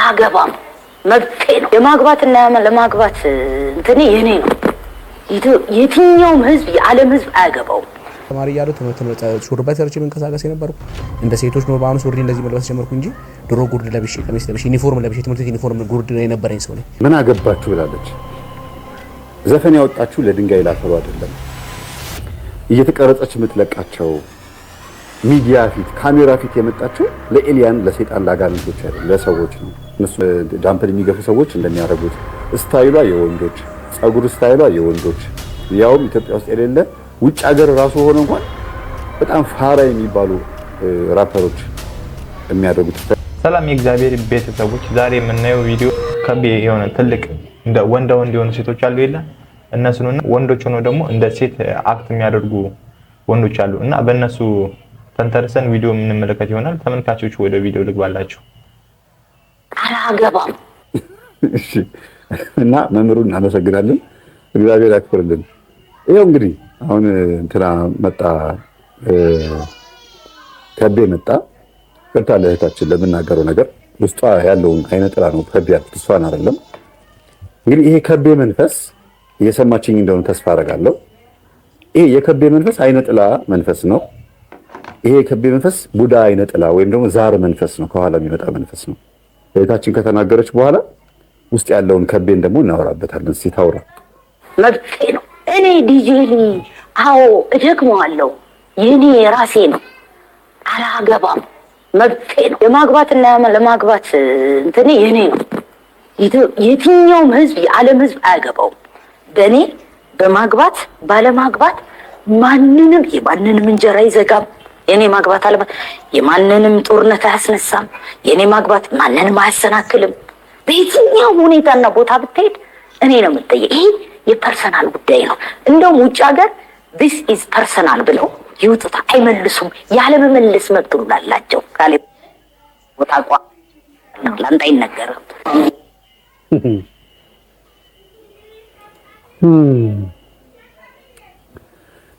አላገባም መብቴ ነው። የማግባትና ለማግባት እንትኔ የኔ ነው። የትኛውም ህዝብ የዓለም ህዝብ አያገባውም። ተማሪ ያለው ትምህርት ሹርባ ሰርቼ መንቀሳቀስ የነበርኩ እንደ ሴቶች ነው። በአሁኑ ሱሪ እንደዚህ መልበስ ጀመርኩ እንጂ ድሮ ጉርድ ለብሼ ቀሚስ ለብሼ ዩኒፎርም ለብሼ ትምህርት ዩኒፎርም ጉርድ ነው የነበረኝ ሰው ነኝ። ምን አገባችሁ ብላለች። ዘፈን ያወጣችሁ ለድንጋይ ላፈሩ አይደለም። እየተቀረጸች የምትለቃቸው ሚዲያ ፊት ካሜራ ፊት የመጣቸው ለኤሊያን ለሰይጣን ላጋንንቶች አይደለም ለሰዎች ነው። እነሱ ዳምፕል የሚገፉ ሰዎች እንደሚያደርጉት ስታይሏ የወንዶች ጸጉር ስታይሏ የወንዶች ያውም ኢትዮጵያ ውስጥ የሌለ ውጭ ሀገር ራሱ ሆነ እንኳን በጣም ፋራ የሚባሉ ራፐሮች የሚያደርጉት። ሰላም የእግዚአብሔር ቤተሰቦች፣ ዛሬ የምናየው ቪዲዮ ከቤ የሆነ ትልቅ እንደ ወንድ የሆኑ ሴቶች አሉ የለ እነሱና ወንዶች ሆነው ደግሞ እንደ ሴት አክት የሚያደርጉ ወንዶች አሉ እና በእነሱ ተንተርሰን ቪዲዮ የምንመለከት ይሆናል። ተመልካቾች ወደ ቪዲዮ ልግባላችሁ። አላገባም። እሺ እና መምህሩን እናመሰግናለን። እግዚአብሔር ያክብርልን። ይሄው እንግዲህ አሁን እንትና መጣ ከቤ መጣ ከታ ለእህታችን ለምናገረው ነገር ውስጧ ያለውን አይነ ጥላ ነው። ከቤ አጥቷን አይደለም እንግዲህ ይሄ ከቤ መንፈስ እየሰማችኝ እንደሆነ ተስፋ አደርጋለሁ። ይሄ የከቤ መንፈስ አይነ ጥላ መንፈስ ነው። ይሄ የከቤ መንፈስ ቡዳ አይነ ጥላ ወይም ደግሞ ዛር መንፈስ ነው። ከኋላ የሚመጣ መንፈስ ነው። እህታችን ከተናገረች በኋላ ውስጥ ያለውን ከቤን ደግሞ እናወራበታለን። እስኪ ታውራ። መብቴ ነው። እኔ ዲጄሊ አዎ እደግመዋለሁ። የኔ የራሴ ነው። አላገባም መብቴ ነው። የማግባትና ለማግባት እንትኔ የኔ ነው። የትኛውም ህዝብ የዓለም ህዝብ አያገባውም። በእኔ በማግባት ባለማግባት ማንንም የማንንም እንጀራ አይዘጋም። የኔ ማግባት አለበት የማንንም ጦርነት አያስነሳም። የኔ ማግባት ማንንም አያሰናክልም። በየትኛው ሁኔታና ቦታ ብትሄድ እኔ ነው የምጠየቅ። ይሄ የፐርሰናል ጉዳይ ነው። እንደውም ውጭ ሀገር this is personal ብለው ይውጡታ አይመልሱም። ያለመመለስ መብት አላቸው። ካለ ወጣቋ ላንተ አይነገርም።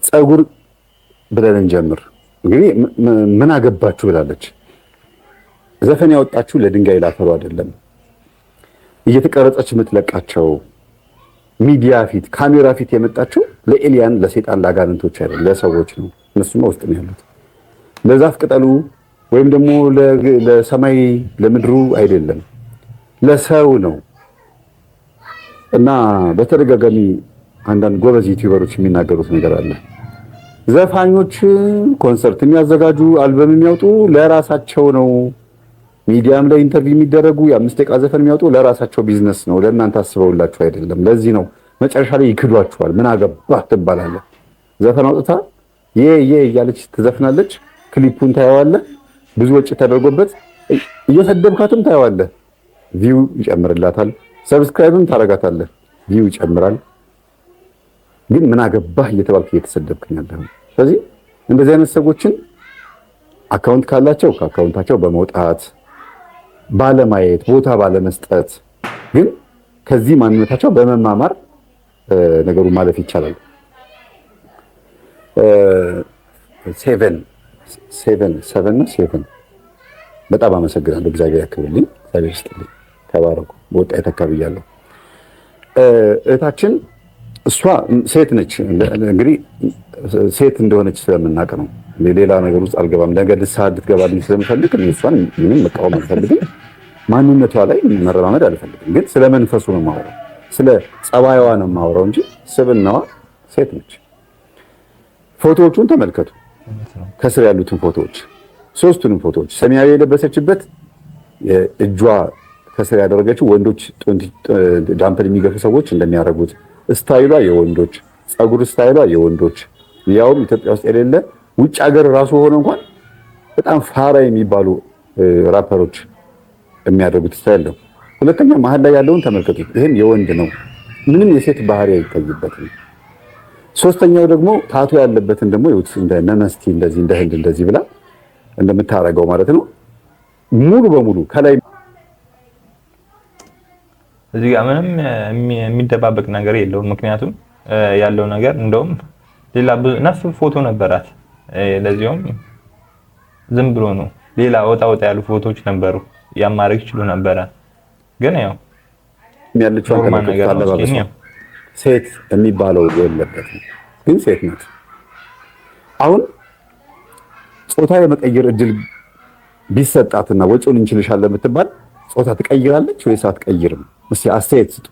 ጸጉር ብለን እንጀምር። እንግዲህ ምን አገባችሁ ብላለች። ዘፈን ያወጣችሁ ለድንጋይ ላፈሩ አይደለም። እየተቀረጸች የምትለቃቸው ሚዲያ ፊት ካሜራ ፊት የመጣቸው ለኤሊያን ለሰይጣን ላጋንንቶች አይደለም ለሰዎች ነው። እነሱማ ውስጥ ነው ያሉት። ለዛፍ ቅጠሉ ወይም ደግሞ ለሰማይ ለምድሩ አይደለም ለሰው ነው። እና በተደጋጋሚ አንዳንድ ጎበዝ ዩቲዩበሮች የሚናገሩት ነገር አለ። ዘፋኞች ኮንሰርት የሚያዘጋጁ አልበም የሚያወጡ ለራሳቸው ነው። ሚዲያም ላይ ኢንተርቪው የሚደረጉ የ5 ደቂቃ ዘፈን የሚያወጡ ለራሳቸው ቢዝነስ ነው። ለእናንተ አስበውላችሁ አይደለም። ለዚህ ነው መጨረሻ ላይ ይክዷችኋል። ምን አገባህ ትባላለህ። ዘፈን አውጥታ እያለች ትዘፍናለች። ክሊፑን ታየዋለህ። ብዙ ወጪ ተደርጎበት እየሰደብካትም ታየዋለህ። ቪው ይጨምርላታል። ሰብስክራይብም ታረጋታለህ። ቪው ይጨምራል። ግን ምን አገባህ እየተባልክ እየተሰደብክኝ ያለህ። ስለዚህ እንደዚህ አይነት ሰዎችን አካውንት ካላቸው ከአካውንታቸው በመውጣት ባለማየት ቦታ ባለመስጠት ግን ከዚህ ማንነታቸው በመማማር ነገሩ ማለፍ ይቻላል። 7 በጣም አመሰግናለሁ። እግዚአብሔር ያክብርልኝ። እግዚአብሔር ይስጥልኝ። ተባረኩ። በወጣ የተካብያለሁ። እህታችን እሷ ሴት ነች። እንግዲህ ሴት እንደሆነች ስለምናውቅ ነው። ሌላ ነገር ውስጥ አልገባም። ነገ ንስሐ እንድትገባልኝ ስለምፈልግ እሷን ምንም መቃወም አልፈልግም። ማንነቷ ላይ መረማመድ አልፈልግም። ግን ስለ መንፈሱ ነው የማወራው፣ ስለ ጸባይዋ ነው የማወራው እንጂ ስብናዋ ሴት ነች። ፎቶዎቹን ተመልከቱ። ከስር ያሉትን ፎቶዎች፣ ሶስቱንም ፎቶዎች ሰማያዊ የለበሰችበት እጇ ከስር ያደረገችው ወንዶች ዳምፕል የሚገፉ ሰዎች እንደሚያደርጉት ስታይሏ የወንዶች ጸጉር ስታይሏ የወንዶች ያውም ኢትዮጵያ ውስጥ የሌለ ውጭ ሀገር ራሱ ሆነ እንኳን በጣም ፋራ የሚባሉ ራፐሮች የሚያደርጉት ስታይል ነው። ሁለተኛ መሀል ላይ ያለውን ተመልከቱት። ይሄም የወንድ ነው። ምንም የሴት ባህሪ አይታይበትም። ሶስተኛው ደግሞ ታቶ ያለበትን ደግሞ ይውት እንደ ነመስቲ እንደዚህ እንደ ህንድ እንደዚህ ብላ እንደምታረገው ማለት ነው። ሙሉ በሙሉ ከላይ እዚህ ጋር ምንም የሚደባበቅ ነገር የለውም። ምክንያቱም ያለው ነገር እንደውም ሌላ ነፍ ፎቶ ነበራት። ለዚያውም ዝም ብሎ ነው። ሌላ ወጣ ያሉ ፎቶዎች ነበሩ። ያማረክ ይችላል ነበር። ግን ያው ያለችው አለባበሷ ሴት የሚባለው የለበትም፣ ግን ሴት ናት። አሁን ጾታ የመቀየር እድል ቢሰጣትና ወጪውን እንችልሻለን ብትባል ጾታ ትቀይራለች ወይስ አትቀይርም? እስኪ አስተያየት ስጡ።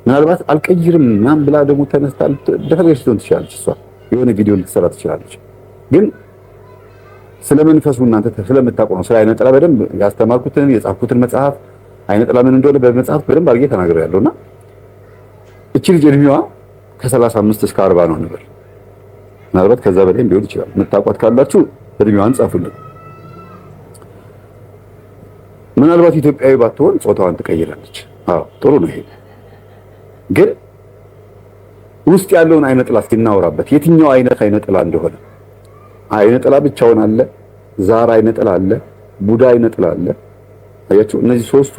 ምናልባት አልቀይርም ምናምን ብላ ደግሞ ተነስታ እንደፈለገች ትሆን ትችላለች። እሷ የሆነ ቪዲዮ ልትሰራ ትችላለች። ግን ስለመንፈሱ እናንተ ስለምታውቁ ነው። ስለ አይነ ጥላ በደንብ ያስተማርኩትን የጻፍኩትን መጽሐፍ አይነ ጥላ ምን እንደሆነ በመጽሐፍ በደንብ አድርጌ ተናግሬያለሁና እቺ ልጅ እድሜዋ ከ35 እስከ 40 ነው ነበር። ምናልባት ከዛ በላይ ሊሆን ይችላል። የምታውቋት ካላችሁ እድሜዋን ጻፉልን። ምናልባት ኢትዮጵያዊ ባትሆን ጾታዋን ትቀይራለች። አዎ ጥሩ ነው። ይሄ ግን ውስጥ ያለውን አይነ ጥላ እስኪናወራበት የትኛው አይነ ጥላ እንደሆነ አይነ ጥላ ብቻውን አለ፣ ዛር አይነ ጥላ አለ፣ ቡዳ አይነ ጥላ አለ። አያችሁ፣ እነዚህ ሶስቱ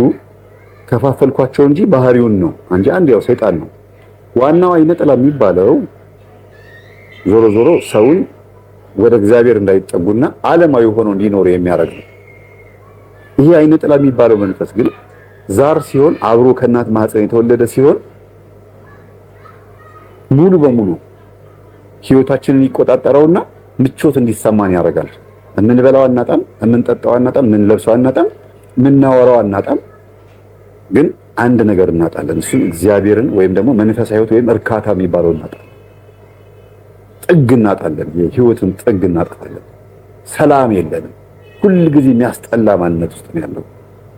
ከፋፈልኳቸው እንጂ ባህሪውን ነው እንጂ አንድ ያው ሰይጣን ነው። ዋናው አይነ ጥላ የሚባለው ዞሮ ዞሮ ሰውን ወደ እግዚአብሔር እንዳይጠጉና ዓለማዊ ሆኖ እንዲኖር የሚያደርግ ነው። ይሄ አይነ ጥላ የሚባለው መንፈስ ግን ዛር ሲሆን አብሮ ከእናት ማህፀን የተወለደ ሲሆን ሙሉ በሙሉ ህይወታችንን ይቆጣጠረውና ምቾት እንዲሰማን ያደርጋል። የምንበላው አናጣም፣ የምንጠጣው አናጣም፣ የምንለብሰው አናጣም፣ የምናወራው አናጣም። ግን አንድ ነገር እናጣለን። እሱ እግዚአብሔርን ወይም ደግሞ መንፈሳዊ ህይወት ወይም እርካታ የሚባለው እናጣለን። ጥግ እናጣለን። የህይወትን ጥግ እናጣለን። ሰላም የለንም። ሁልጊዜ የሚያስጠላ ማንነት ውስጥ ነው ያለው።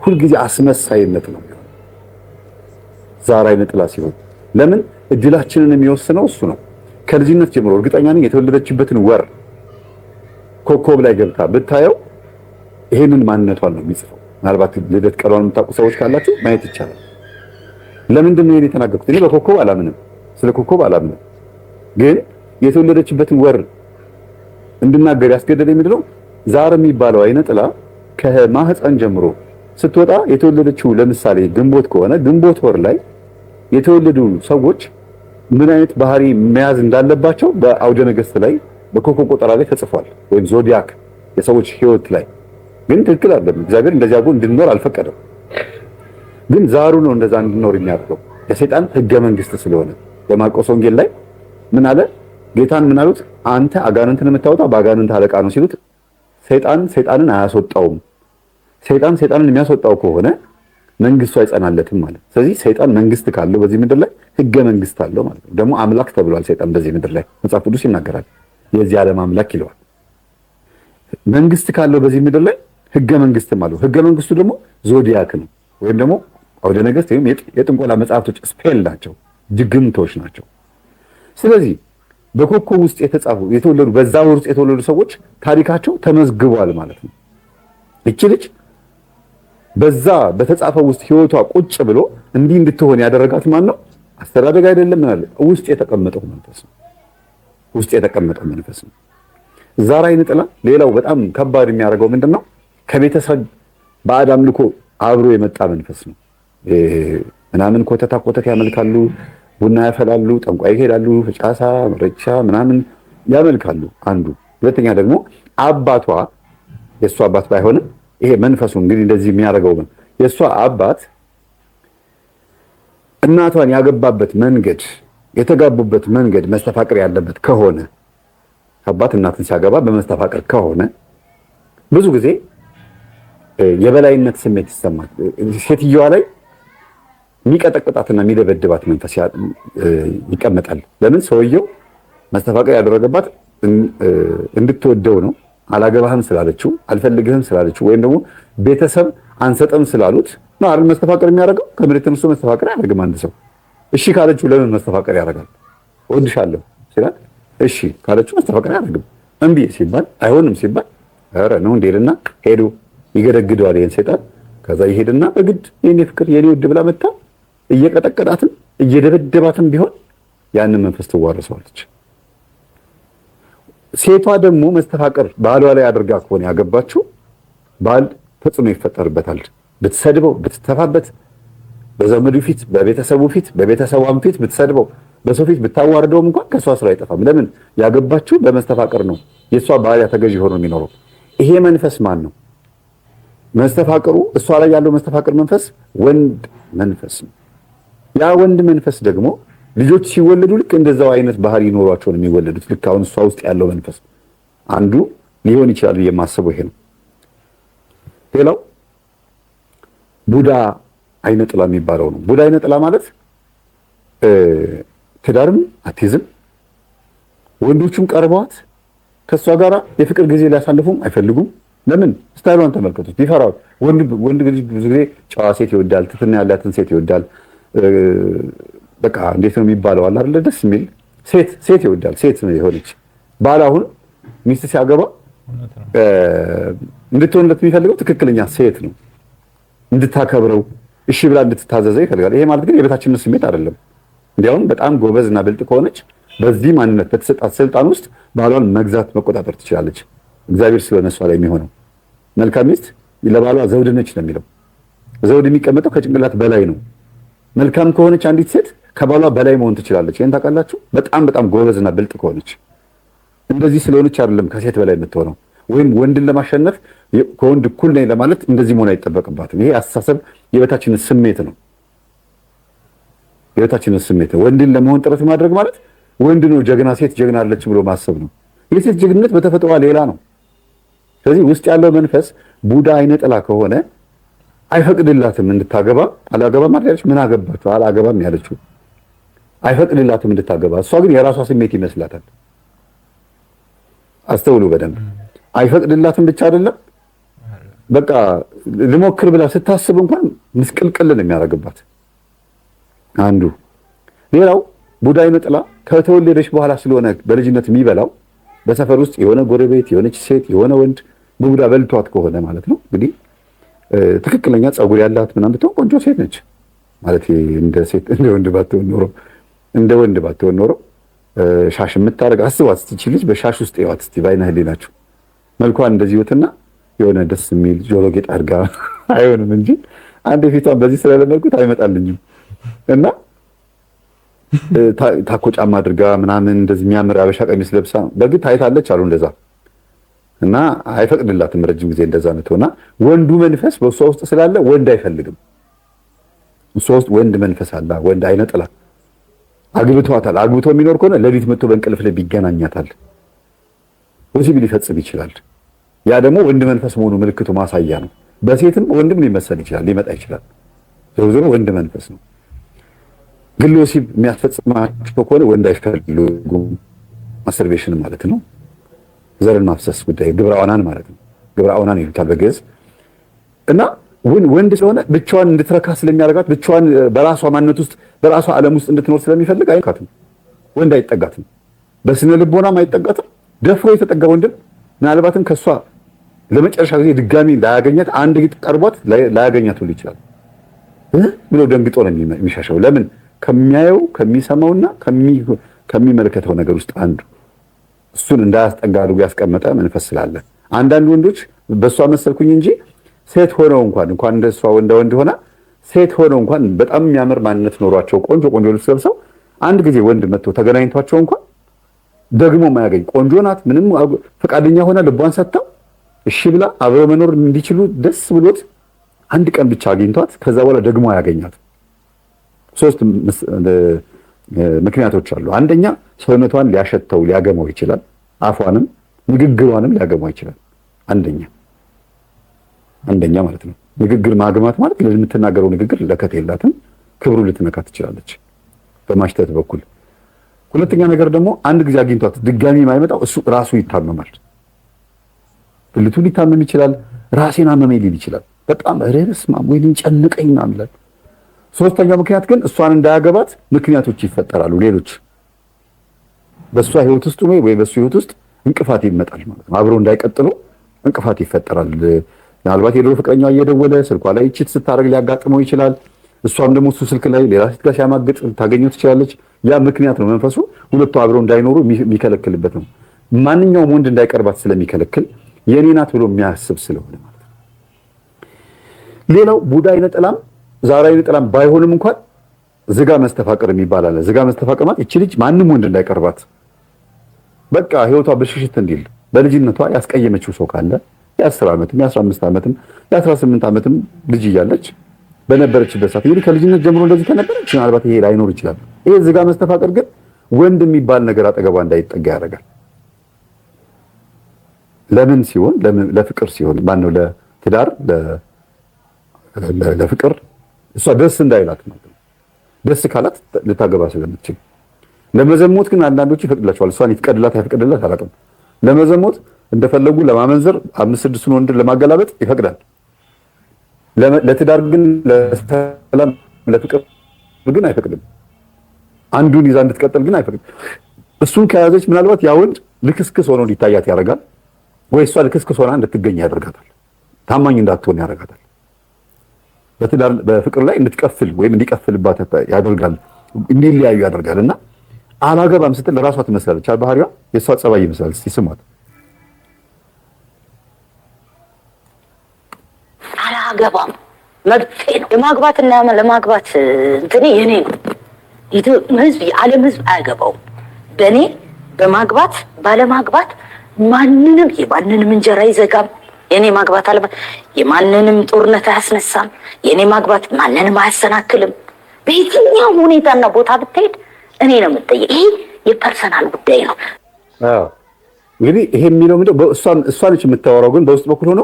ሁልጊዜ አስመሳይነት ነው የሚሆነው ዛር አይነ ጥላ ሲሆን። ለምን እድላችንን የሚወስነው እሱ ነው። ከልጅነት ጀምሮ እርግጠኛ ነኝ የተወለደችበትን ወር ኮከብ ላይ ገብታ ብታየው ይሄንን ማንነቷን ነው የሚጽፈው። ምናልባት ልደት ቀኗን የምታውቁ ሰዎች ካላችሁ ማየት ይቻላል። ለምንድን ነው የተናገርኩት? እኔ በኮከብ አላምንም፣ ስለ ኮከብ አላምንም። ግን የተወለደችበትን ወር እንድናገር ያስገደደኝ ምንድነው? ዛር የሚባለው አይነ ጥላ ከማህፀን ጀምሮ ስትወጣ የተወለደችው ለምሳሌ ግንቦት ከሆነ ግንቦት ወር ላይ የተወለዱ ሰዎች ምን አይነት ባህሪ መያዝ እንዳለባቸው በአውደ ነገሥት ላይ በኮከብ ቆጠራ ላይ ተጽፏል። ወይም ዞዲያክ የሰዎች ህይወት ላይ ግን ትክክል አይደለም። እግዚአብሔር እንደዚያ አድርጎ እንድንኖር አልፈቀደም። ግን ዛሩ ነው እንደዛ እንድንኖር የሚያደርገው የሰይጣን ህገ መንግስት ስለሆነ። በማርቆስ ወንጌል ላይ ምን አለ? ጌታን ምን አሉት? አንተ አጋንንትን የምታወጣው በአጋንንት አለቃ ነው ሲሉት ሰይጣንን አያስወጣውም። ሰይጣን ሰይጣንን የሚያስወጣው ከሆነ መንግስቱ አይጸናለትም ማለት። ስለዚህ ሰይጣን መንግስት ካለው በዚህ ምድር ላይ ህገ መንግስት አለው ማለት ነው። ደግሞ አምላክ ተብሏል ሰይጣን በዚህ ምድር ላይ መጽሐፍ ቅዱስ ይናገራል። የዚህ ዓለም አምላክ ይለዋል። መንግስት ካለው በዚህ ምድር ላይ ህገ መንግስትም አለው። ህገ መንግስቱ ደግሞ ዞዲያክ ነው ወይም ደግሞ አውደ ነገሥት ወይም የጥንቆላ መጽሐፍቶች ስፔል ናቸው፣ ድግምቶች ናቸው። ስለዚህ በኮከብ ውስጥ የተጻፉ የተወለዱ በዛ ወር ውስጥ የተወለዱ ሰዎች ታሪካቸው ተመዝግቧል ማለት ነው። እቺ ልጅ በዛ በተጻፈው ውስጥ ህይወቷ ቁጭ ብሎ እንዲህ እንድትሆን ያደረጋት ማን ነው? አስተዳደግ አይደለም። ምን አለ? ውስጥ የተቀመጠው መንፈስ ነው። ውስጥ የተቀመጠው መንፈስ ነው። ዛር አይነ ጥላ ሌላው በጣም ከባድ የሚያደርገው ምንድነው? ከቤተሰብ ባዕድ አምልኮ አብሮ የመጣ መንፈስ ነው። ምናምን ኮተታ ኮተት ያመልካሉ፣ ቡና ያፈላሉ፣ ጠንቋይ ይሄዳሉ፣ ጫሳ መረቻ ምናምን ያመልካሉ። አንዱ። ሁለተኛ ደግሞ አባቷ የእሷ አባት ባይሆንም ይሄ መንፈሱ እንግዲህ እንደዚህ የሚያደርገው የእሷ አባት እናቷን ያገባበት መንገድ የተጋቡበት መንገድ መስተፋቅር ያለበት ከሆነ አባት እናትን ሲያገባ በመስተፋቅር ከሆነ ብዙ ጊዜ የበላይነት ስሜት ይሰማል። ሴትዮዋ ላይ የሚቀጠቅጣትና የሚደበድባት መንፈስ ይቀመጣል። ለምን? ሰውየው መስተፋቅር ያደረገባት እንድትወደው ነው። አላገባህም ስላለችው፣ አልፈልግህም ስላለችው ወይም ደግሞ ቤተሰብ አንሰጥም ስላሉት ነው አይደል መስተፋቅር የሚያደርገው። ከመሬት ተነስቶ መስተፋቅር አያደርግም። አንድ ሰው እሺ ካለችው ለምን መስተፋቅር ያደርጋል? እወድሻለሁ ሲላት እሺ ካለችው መስተፋቅር አያደርግም። እምቢ ሲባል አይሆንም ሲባል ኧረ ነው እንዴልና ሄዶ ይገደግደዋል ይሄን ሰይጣን። ከዛ ይሄድና በግድ የኔ ፍቅር የኔ ውድ ብላ መታ እየቀጠቀጣትም እየደበደባትም ቢሆን ያንን መንፈስ ትዋረሰዋለች። ሴቷ ደግሞ መስተፋቅር ባሏ ላይ አድርጋ ከሆነ ያገባችው ባል ተጽዕኖ ይፈጠርበታል። ብትሰድበው፣ ብትተፋበት፣ በዘመዱ ፊት፣ በቤተሰቡ ፊት፣ በቤተሰቧም ፊት ብትሰድበው፣ በሰው ፊት ብታዋርደውም እንኳን ከሷ ስራ አይጠፋም። ለምን? ያገባችው በመስተፋቅር ነው። የሷ ባሪያ ተገዥ ሆኖ የሚኖረው ይሄ መንፈስ ማን ነው? መስተፋቅሩ እሷ ላይ ያለው መስተፋቅር መንፈስ ወንድ መንፈስ ነው። ያ ወንድ መንፈስ ደግሞ ልጆች ሲወለዱ ልክ እንደዛው አይነት ባህሪ ይኖሯቸው ነው የሚወለዱት። ልክ አሁን እሷ ውስጥ ያለው መንፈስ አንዱ ሊሆን ይችላል የማስበው ይሄ ነው። ሌላው ቡዳ አይነ ጥላ የሚባለው ነው። ቡዳ አይነ ጥላ ማለት ትዳርም አትይዝም፣ ወንዶቹም ቀርበዋት ከሷ ጋር የፍቅር ጊዜ ሊያሳልፉም አይፈልጉም። ለምን? ስታይሏን ተመልከቱት፣ ይፈራው። ወንድ ልጅ ብዙ ጊዜ ጨዋ ሴት ይወዳል፣ ትትና ያላትን ሴት ይወዳል። በቃ እንዴት ነው የሚባለው አለ አይደል? ደስ የሚል ሴት ይወዳል። ሴት ነው የሆነች ባል አሁን ሚስት ሲያገባ እንድትሆንለት የሚፈልገው ትክክለኛ ሴት ነው። እንድታከብረው እሺ ብላ እንድትታዘዘው ይፈልጋል። ይሄ ማለት ግን የበታችነት ስሜት አይደለም። እንዲያውም በጣም ጎበዝ እና ብልጥ ከሆነች በዚህ ማንነት በተሰጣት ስልጣን ውስጥ ባሏን መግዛት መቆጣጠር ትችላለች። እግዚአብሔር ስለሆነ እሷ ላይ የሚሆነው መልካም ሚስት ለባሏ ዘውድ ነች ነው የሚለው። ዘውድ የሚቀመጠው ከጭንቅላት በላይ ነው። መልካም ከሆነች አንዲት ሴት ከባሏ በላይ መሆን ትችላለች። ይሄን ታውቃላችሁ? በጣም ጎበዝ እና ብልጥ ከሆነች። እንደዚህ ስለሆነች አይደለም ከሴት በላይ የምትሆነው፣ ወይም ወንድን ለማሸነፍ ከወንድ እኩል ነኝ ለማለት እንደዚህ መሆን አይጠበቅባትም። ይሄ አስተሳሰብ የበታችነት ስሜት ነው። የበታችነት ስሜት ነው። ወንድን ለመሆን ጥረት ማድረግ ማለት ወንድ ነው ጀግና፣ ሴት ጀግና አለች ብሎ ማሰብ ነው። የሴት ጀግንነት በተፈጥሯ ሌላ ነው። ስለዚህ ውስጥ ያለው መንፈስ ቡዳ አይነ ጥላ ከሆነ አይፈቅድላትም እንድታገባ። አላገባም አይደለች? ምን አገባችሁ? አላገባም ያለችው አይፈቅድላትም እንድታገባ። እሷ ግን የራሷ ስሜት ይመስላታል። አስተውሉ በደንብ። አይፈቅድላትም ብቻ አይደለም፣ በቃ ልሞክር ብላ ስታስብ እንኳን ምስቅልቅል ነው የሚያደርግባት አንዱ። ሌላው ቡዳ አይነ ጥላ ከተወለደች በኋላ ስለሆነ በልጅነት የሚበላው በሰፈር ውስጥ የሆነ ጎረቤት የሆነች ሴት የሆነ ወንድ ቡዳ በልቷት ከሆነ ማለት ነው እንግዲህ ትክክለኛ ጸጉር ያላት ምናምን ብትሆን ቆንጆ ሴት ነች ማለት እንደ ሴት እንደ ወንድ ባትሆን ኖሮ ሻሽ የምታደርግ አስባት እስቲ ልጅ በሻሽ ውስጥ ይዋት እስቲ ባይነ ህሊናችሁ መልኳን እንደዚህ ወትና የሆነ ደስ የሚል ጆሮ ጌጥ አድርጋ አይሆንም እንጂ አንድ ፊቷን በዚህ ስለለመድኩት አይመጣልኝም። እና ታኮ ጫማ አድርጋ ምናምን እንደዚህ የሚያምር አበሻ ቀሚስ ለብሳ በግድ ታይታለች አሉ እንደዛ። እና አይፈቅድላትም ረጅም ጊዜ እንደዛ ምትሆና ወንዱ መንፈስ በእሷ ውስጥ ስላለ ወንድ አይፈልግም። እሷ ውስጥ ወንድ መንፈስ አለ። ወንድ አይነ ጥላ አግብቷታል። አግብቶ የሚኖር ከሆነ ሌሊት መጥቶ በእንቅልፍ ላይ ቢገናኛታል ወሲብ ሊፈጽም ይችላል። ያ ደግሞ ወንድ መንፈስ መሆኑ ምልክቱ ማሳያ ነው። በሴትም ወንድም ሊመሰል ይችላል፣ ሊመጣ ይችላል። ዞሮ ወንድ መንፈስ ነው። ግን ወሲብ የሚያስፈጽማቸው ከሆነ ወንድ አይፈልጉም። ማስተርቤሽን ማለት ነው፣ ዘርን ማፍሰስ ጉዳይ፣ ግብረ አውናን ማለት ነው። ግብረ አውናን ይሉታል በግዕዝ። እና ወንድ ስለሆነ ብቻዋን እንድትረካ ስለሚያደርጋት ብቻዋን በራሷ ማንነት ውስጥ በራሷ ዓለም ውስጥ እንድትኖር ስለሚፈልግ አይካትም። ወንድ አይጠጋትም፣ በስነ ልቦናም አይጠጋትም። ደፍሮ የተጠጋ ወንድም ምናልባትም ከሷ ለመጨረሻ ጊዜ ድጋሚ ላያገኛት አንድ ጊዜ ቀርቧት ላያገኛት ሁሉ ይችላል ብሎ ደንግጦ ነው የሚሻሸው። ለምን? ከሚያየው ከሚሰማውና ከሚመለከተው ነገር ውስጥ አንዱ እሱን እንዳያስጠጋ አድርጎ ያስቀመጠ መንፈስ ስላለ። አንዳንድ ወንዶች በእሷ መሰልኩኝ እንጂ ሴት ሆነው እንኳን እንደሷ ወንድ ሆና ሴት ሆነው እንኳን በጣም የሚያምር ማንነት ኖሯቸው ቆንጆ ልብስ ለብሰው አንድ ጊዜ ወንድ መጥቶ ተገናኝቷቸው እንኳን ደግሞ ማያገኝ ቆንጆ ናት ምንም ፈቃደኛ ሆና ልቧን ሰጥተው እሺ ብላ አብረው መኖር እንዲችሉ ደስ ብሎት አንድ ቀን ብቻ አግኝቷት ከዛ በኋላ ደግሞ አያገኛት። ሶስት ምክንያቶች አሉ። አንደኛ ሰውነቷን ሊያሸተው ሊያገመው ይችላል። አፏንም ንግግሯንም ሊያገመው ይችላል። አንደኛ ማለት ነው። ንግግር ማግማት ማለት ለምትናገረው ንግግር ለከት የላትም፣ ክብሩ ልትነካ ትችላለች በማሽተት በኩል። ሁለተኛ ነገር ደግሞ አንድ ጊዜ አግኝቷት ድጋሚ የማይመጣው እሱ ራሱ ይታመማል። ብልቱ ሊታመም ይችላል። ራሴን አመመኝ ሊል ይችላል። በጣም ረስማ ወይንም ጨነቀኝ ምናምን ይላል። ሶስተኛው ምክንያት ግን እሷን እንዳያገባት ምክንያቶች ይፈጠራሉ። ሌሎች በእሷ ህይወት ውስጥ ወይ በእሱ ህይወት ውስጥ እንቅፋት ይመጣል ማለት ነው። አብረው እንዳይቀጥሉ እንቅፋት ይፈጠራል። ምናልባት የድሮ ፍቅረኛዋ እየደወለ ስልኳ ላይ ቺት ስታደርግ ሊያጋጥመው ይችላል። እሷም ደግሞ እሱ ስልክ ላይ ሌላ ሴት ጋር ሲያማግጥ ታገኘው ትችላለች። ያ ምክንያት ነው። መንፈሱ ሁለቱ አብረው እንዳይኖሩ የሚከለክልበት ነው። ማንኛውም ወንድ እንዳይቀርባት ስለሚከለክል የኔ ናት ብሎ የሚያስብ ስለሆነ ማለት ነው። ሌላው ቡዳ አይነ ጥላም ዛራ አይነ ጥላም ባይሆንም እንኳን ዝጋ መስተፋቅር የሚባል አለ። ዝጋ መስተፋቅር ማለት እቺ ልጅ ማንም ወንድ እንዳይቀርባት በቃ ህይወቷ ብልሽሽት እንዲል በልጅነቷ ያስቀየመችው ሰው ካለ የ10 ዓመትም የ15 ዓመትም የ18 ዓመትም ልጅ እያለች በነበረችበት ሰዓት እንግዲህ ከልጅነት ጀምሮ እንደዚህ ከነበረች ምናልባት ይሄ ላይኖር ይችላል። ይሄ ዝጋ መስተፋቅር ግን ወንድ የሚባል ነገር አጠገቧ እንዳይጠጋ ያደርጋል። ለምን ሲሆን ለፍቅር ሲሆን ማነው ለትዳር ለፍቅር እሷ ደስ እንዳይላት ማለት ነው። ደስ ካላት ልታገባ ስለምትችል ለመዘሞት ግን አንዳንዶቹ ይፈቅድላቸዋል። እሷን ይፍቀድላት አይፈቅድላት አላውቅም። ለመዘሞት እንደፈለጉ ለማመንዘር 5-6 ወንድ ለማገላበጥ ይፈቅዳል። ለትዳር ግን ለሰላም ለፍቅር ግን አይፈቅድም። አንዱን ይዛ እንድትቀጥል ግን አይፈቅድም። እሱን ከያዘች ምናልባት ያ ወንድ ልክስክስ ሆኖ እንዲታያት ያደርጋል፣ ወይ እሷ ልክስክስ ሆና እንድትገኝ ያደርጋታል። ታማኝ እንዳትሆን ያደርጋታል። በፍቅር ላይ እንድትቀፍል ወይም እንዲቀፍልባት ያደርጋል፣ እንዲለያዩ ያደርጋል። እና አላገባም ስትል ለራሷ ትመስላለች። ባህሪዋ የእሷ ጸባይ ይመስላል። እስቲ ስሟት። አላገባም መብቴ ነው። የማግባትና ለማግባት እንትኔ የኔ ነው። ህዝብ የዓለም ህዝብ አያገባውም። በእኔ በማግባት ባለማግባት ማንንም የማንንም እንጀራ ይዘጋም። የኔ ማግባት የማንንም ጦርነት አያስነሳም። የኔ ማግባት ማንንም አያሰናክልም። በየትኛው ሁኔታና ቦታ ብትሄድ እኔ ነው የምጠየቅ። ይሄ የፐርሰናል ጉዳይ ነው። እንግዲህ ይሄ የሚለው ምንድነው? እሷ ነች የምታወራው፣ ግን በውስጥ በኩል ሆኖ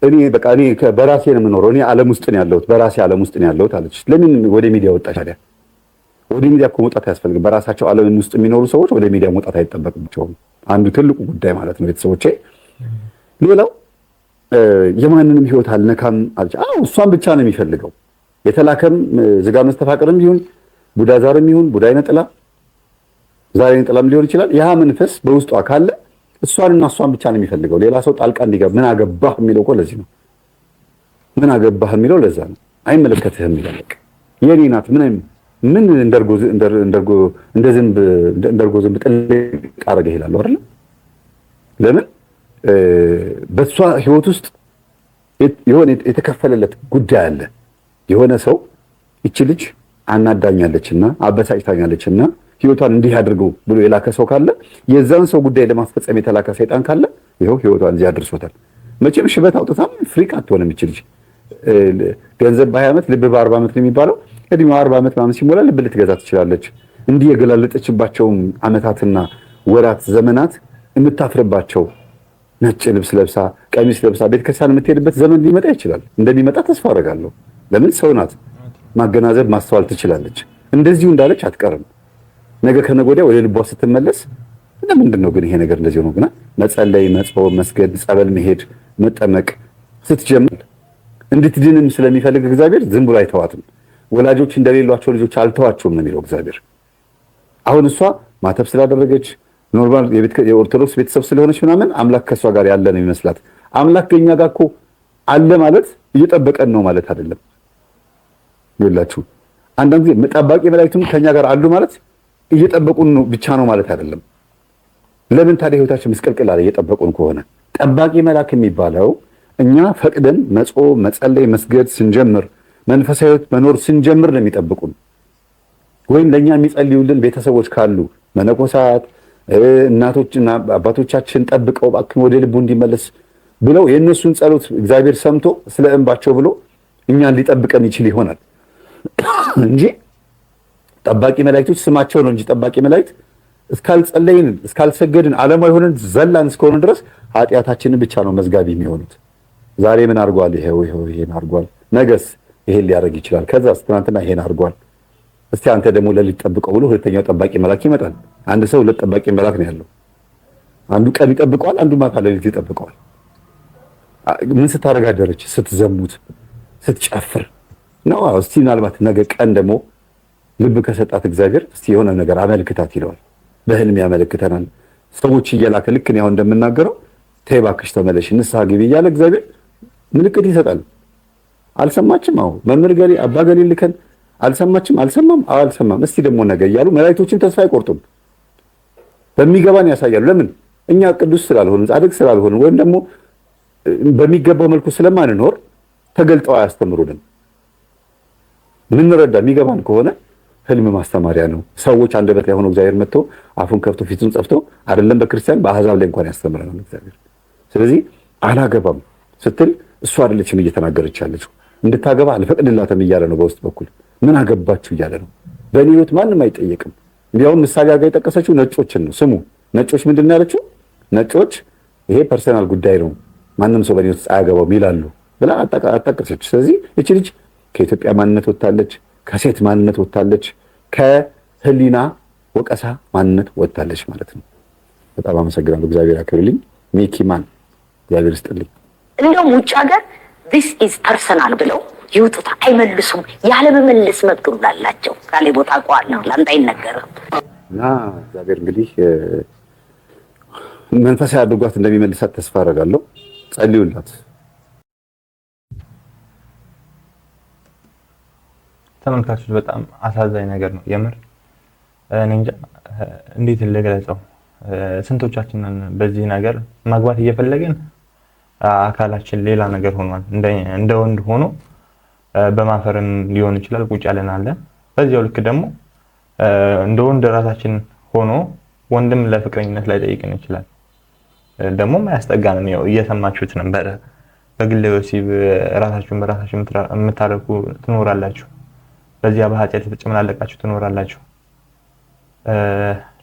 እኔ በቃ እኔ በራሴ ነው የምኖረው፣ እኔ ዓለም ውስጥ ነው ያለሁት፣ በራሴ ዓለም ውስጥ ነው ያለሁት አለች። ለምን ወደ ሚዲያ ወጣች ታዲያ? ወደ ሚዲያ እኮ መውጣት አያስፈልግም። በራሳቸው ዓለም ውስጥ የሚኖሩ ሰዎች ወደ ሚዲያ መውጣት አይጠበቅባቸውም። አንዱ ትልቁ ጉዳይ ማለት ነው ቤተሰቦቼ። ሌላው የማንንም ህይወት አልነካም አለች። እሷን ብቻ ነው የሚፈልገው። የተላከም ዝጋ መስተፋቅርም ይሁን ቡዳ ዛርም ይሁን ቡዳ አይነጥላ ዛሬ አይነጥላም ሊሆን ይችላል። ያ መንፈስ በውስጧ ካለ እሷንና እሷን ብቻ ነው የሚፈልገው። ሌላ ሰው ጣልቃ እንዲገባ ምን አገባህ የሚለው እኮ ለዚህ ነው። ምን አገባህ የሚለው ለዛ ነው። አይመለከትህም ይላል። የኔ ናት ምን እንደርጎ ዝንብ ጥልቅ አረገ ይላል አይደል? ለምን በሷ ህይወት ውስጥ የሆነ የተከፈለለት ጉዳይ አለ። የሆነ ሰው እቺ ልጅ አናዳኛለችና አበሳጭታኛለችና ህይወቷን እንዲህ አድርገው ብሎ የላከ ሰው ካለ የዛን ሰው ጉዳይ ለማስፈጸም የተላከ ሰይጣን ካለ ይሄው ህይወቷን እዚህ አድርሶታል። መቼም ሽበት አውጥታም ፍሪክ አትሆንም እቺ ልጅ። ገንዘብ በ20 ዓመት ልብ በ40 ዓመት ነው የሚባለው። እድሜዋ 40 ዓመት ምናምን ሲሞላ ልብ ልትገዛ ትችላለች። እንዲህ የገላለጠችባቸውን ዓመታትና ወራት ዘመናት የምታፍርባቸው ነጭ ልብስ ለብሳ ቀሚስ ለብሳ ቤተክርስቲያን የምትሄድበት ዘመን ሊመጣ ይችላል። እንደሚመጣ ተስፋ አደርጋለሁ። ለምን ሰው ናት፣ ማገናዘብ ማስተዋል ትችላለች። እንደዚሁ እንዳለች አትቀርም። ነገ ከነገ ወዲያ ወደ ልቧ ስትመለስ ለምንድን ነው ግን ይሄ ነገር እንደዚህ ነው? ግን መጸለይ፣ መጾም፣ መስገድ፣ ጸበል መሄድ፣ መጠመቅ ስትጀምር እንድትድንም ስለሚፈልግ እግዚአብሔር ዝም ብሎ አይተዋትም። ወላጆች እንደሌሏቸው ልጆች አልተዋቸውም ነው የሚለው እግዚአብሔር። አሁን እሷ ማተብ ስላደረገች ኖርማል የኦርቶዶክስ ቤተሰብ ስለሆነች ምናምን አምላክ ከሷ ጋር ያለ ነው ይመስላት። አምላክ ከኛ ጋር እኮ አለ ማለት እየጠበቀን ነው ማለት አይደለም። ይላችሁ አንዳንድ ጊዜ ጠባቂ መላእክቱም ከኛ ጋር አሉ ማለት እየጠበቁን ነው ብቻ ነው ማለት አይደለም። ለምን ታዲያ ህይወታችን ምስቅልቅል አለ እየጠበቁን ከሆነ? ጠባቂ መልአክ የሚባለው እኛ ፈቅደን መጾም፣ መጸለይ፣ መስገድ ስንጀምር መንፈሳዊ ህይወት መኖር ስንጀምር ነው የሚጠብቁን። ወይም ለኛ የሚጸልዩልን ቤተሰቦች ካሉ መነኮሳት እናቶችና አባቶቻችን ጠብቀው እባክህ ወደ ልቡ እንዲመለስ ብለው የእነሱን ጸሎት እግዚአብሔር ሰምቶ ስለ እንባቸው ብሎ እኛን ሊጠብቀን ይችል ይሆናል እንጂ ጠባቂ መላእክቶች ስማቸው ነው እንጂ ጠባቂ መላእክት እስካልጸለይን እስካልሰገድን ዓለማዊ ሆነን ዘላን እስከሆነ ድረስ ኃጢአታችንን ብቻ ነው መዝጋቢ የሚሆኑት። ዛሬ ምን አድርጓል? ይሄው ይሄን አድርጓል። ነገስ ይሄን ሊያደርግ ይችላል። ከዛስ ትናንትና ይሄን አድርጓል። እስቲ አንተ ደግሞ ለሊት ጠብቀው ብሎ ሁለተኛው ጠባቂ መልአክ ይመጣል። አንድ ሰው ሁለት ጠባቂ መልአክ ነው ያለው። አንዱ ቀን ይጠብቀዋል፣ አንዱ ማታ ለሊት ይጠብቀዋል። ምን ስታደርግ አደረች? ስትዘሙት፣ ስትጨፍር ነው። እስቲ ምናልባት ነገ ቀን ደግሞ ልብ ከሰጣት እግዚአብሔር እስቲ የሆነ ነገር አመልክታት ይለዋል። በህልም ያመለክተናል። ሰዎች እየላከ ልክ ነው እንደምናገረው ተይ እባክሽ ተመለሽ ንስሐ ግቢ እያለ እግዚአብሔር ምልክት ይሰጣል። አልሰማችም? አዎ መምህር ገሌ አባ ገሌ ልከን አልሰማችም? አልሰማም? አዎ አልሰማም። እስቲ ደግሞ ነገ እያሉ መላእክቶችን ተስፋ አይቆርጡም። በሚገባን ያሳያሉ። ለምን? እኛ ቅዱስ ስላልሆንን ጻድቅ ስላልሆንን ወይም ደግሞ በሚገባው መልኩ ስለማንኖር ተገልጠው አያስተምሩንም። ምንረዳ የሚገባን ከሆነ ህልም ማስተማሪያ ነው። ሰዎች አንደበት ላይ ሆኖ እግዚአብሔር መጥቶ አፉን ከፍቶ ፊቱን ጸፍቶ አይደለም በክርስቲያን በአሕዛብ ላይ እንኳን ያስተምረናል እግዚአብሔር። ስለዚህ አላገባም ስትል እሱ አይደለችም እየተናገረች ያለችው። እንድታገባ አልፈቅድላትም እያለ ነው በውስጥ በኩል። ምን አገባችሁ እያለ ነው። በእኔ ህይወት ማንም አይጠየቅም። እንዲያውም ምሳሌ አድርጋ የጠቀሰችው ነጮችን ነው። ስሙ ነጮች ምንድን ነው ያለችው? ነጮች ይሄ ፐርሰናል ጉዳይ ነው ማንም ሰው በእኔ ህይወት አያገባውም ይላሉ ብላ አጣቀሰች። ስለዚህ እቺ ልጅ ከኢትዮጵያ ማንነት ወጥታለች፣ ከሴት ማንነት ወጥታለች፣ ከህሊና ወቀሳ ማንነት ወጥታለች ማለት ነው። በጣም አመሰግናለሁ። እግዚአብሔር ያክብርልኝ። ሚኪ ማን እግዚአብሔር ይስጥልኝ። እንደውም ውጭ ሀገር this is personal ብለው ይውጡት አይመልሱም። ያለመመለስ መብት አላቸው። ካለ ቦታ ቋና ላንተ አይነገርም። እና እግዚአብሔር እንግዲህ መንፈሳዊ አድርጓት እንደሚመልሳት ተስፋ አደርጋለሁ። ጸልዩላት። ተመልካቾች በጣም አሳዛኝ ነገር ነው የምር። እኔ እንጃ እንዴት ልገለጸው። ስንቶቻችንን በዚህ ነገር ማግባት እየፈለግን አካላችን ሌላ ነገር ሆኗል። እንደ ወንድ ሆኖ በማፈርም ሊሆን ይችላል ቁጭ ያለን አለ። በዚያው ልክ ደግሞ እንደ ወንድ ራሳችን ሆኖ ወንድም ለፍቅረኝነት ላይ ጠይቀን ይችላል። ደግሞ ማያስጠጋንም ያው እየሰማችሁት ነበር። በግል ወሲብ ራሳችሁን በራሳችሁ የምታረኩ ትኖራላችሁ። በዚያ በኃጢአት የተጨመላለቃችሁ ትኖራላችሁ።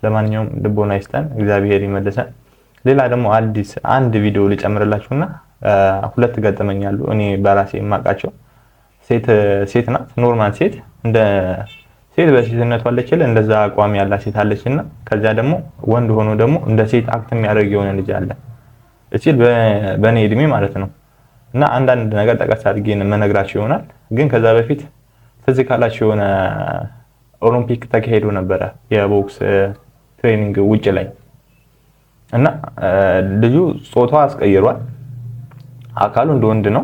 ለማንኛውም ልቦና ይስጠን፣ እግዚአብሔር ይመልሰን። ሌላ ደግሞ አዲስ አንድ ቪዲዮ ልጨምርላችሁና ሁለት ገጠመኛሉ እኔ በራሴ የማውቃቸው። ሴት ናት፣ ኖርማል ሴት፣ እንደ ሴት በሴትነቷ አለችል እንደዛ አቋም ያላት ሴት አለችና ከዛ ደግሞ ወንድ ሆኖ ደግሞ እንደ ሴት አክት የሚያደርግ የሆነ ልጅ አለ። እቺ በኔ እድሜ ማለት ነው። እና አንዳንድ ነገር ጠቀስ አድርጌ መነግራችሁ ይሆናል። ግን ከዛ በፊት ትዝ ካላችሁ የሆነ ኦሎምፒክ ተካሄዶ ነበረ የቦክስ ትሬኒንግ ውጭ ላይ እና ልጁ ጾታው አስቀይሯል። አካሉ እንደ ወንድ ነው።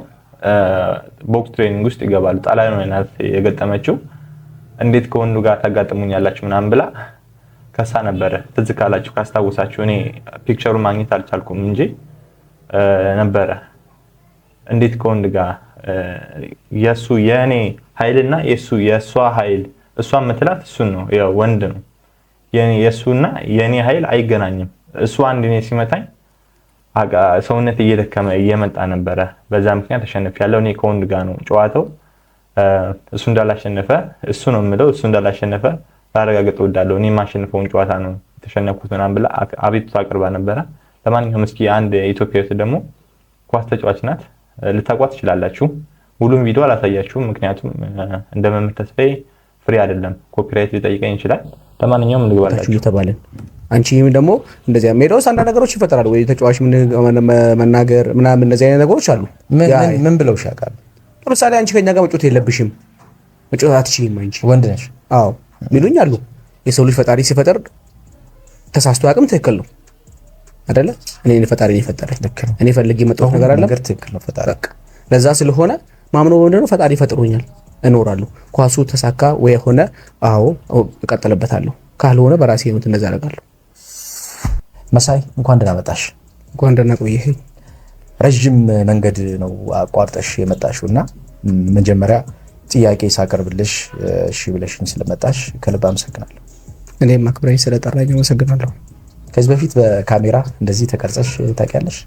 ቦክስ ትሬኒንግ ውስጥ ይገባል። ጣሊያን ነው አይነት የገጠመችው። እንዴት ከወንዱ ጋር ታጋጥሙኛላችሁ ምናምን ብላ ከሳ ነበረ። ትዝ ካላችሁ ካስታወሳችሁ እኔ ፒክቸሩን ማግኘት አልቻልኩም እንጂ ነበረ። እንዴት ከወንድ ጋር የሱ የኔ ኃይልና የሷ ኃይል እሷ የምትላት እሱን ነው ያው ወንድ ነው። የሱና የኔ ኃይል አይገናኝም። እሱ አንድ እኔ ሲመታኝ ሰውነት እየደከመ እየመጣ ነበረ። በዛ ምክንያት ተሸንፌያለሁ። እኔ ከወንድ ጋር ነው ጨዋታው። እሱ እንዳላሸነፈ እሱ ነው የምለው እሱ እንዳላሸነፈ ላረጋግጥ እወዳለሁ። እኔ የማሸንፈውን ጨዋታ ነው የተሸነፍኩት ምናምን ብላ አቤቱታ አቅርባ ነበረ። ለማንኛውም እስኪ አንድ ኢትዮጵያዊት ደግሞ ኳስ ተጫዋች ናት፣ ልታቋት ትችላላችሁ። ሙሉም ቪዲዮ አላሳያችሁም፣ ምክንያቱም እንደመምር ተስፋዬ ፍሪ አይደለም፣ ኮፒራይት ሊጠይቀኝ ይችላል። ለማንኛውም እንግባላችሁ እየተባለን አንቺ ደግሞ እንደዚያ ሜዳውስ አንዳንድ ነገሮች ይፈጠራሉ ወይ ተጫዋች መናገር ምናምን እነዚህ አይነት ነገሮች አሉ። ምን ብለውሽ ያውቃሉ? ለምሳሌ አንቺ ከኛ ጋር መጫወት የለብሽም መጫወት አትችይም አንቺ ወንድ ነሽ። አዎ ሚሉኝ አሉ። የሰው ልጅ ፈጣሪ ሲፈጠር ተሳስቶ አቅም ትክክል ነው አይደለ? እኔ ፈጣሪ ነው የፈጠረኝ። እኔ ፈልጌ የመጣሁት ነገር አለ ነገር ትክክል ነው ፈጣሪ። ለዛ ስለሆነ ማምነው ምንድነው ፈጣሪ ፈጥሮኛል እኖራለሁ። ኳሱ ተሳካ ወይ ሆነ አዎ እቀጥልበታለሁ፣ ካልሆነ በራሴ ነው እንደዛ አደርጋለሁ። መሳይ እንኳን ደህና መጣሽ። እንኳን ደህና ቆየህ። ረጅም መንገድ ነው አቋርጠሽ የመጣሽውና መጀመሪያ ጥያቄ ሳቀርብልሽ እሺ ብለሽኝ ስለመጣሽ ከልብ አመሰግናለሁ። እኔም አክብረኝ ስለጠራኝ አመሰግናለሁ። ከዚህ በፊት በካሜራ እንደዚህ ተቀርጸሽ ታውቂያለሽ?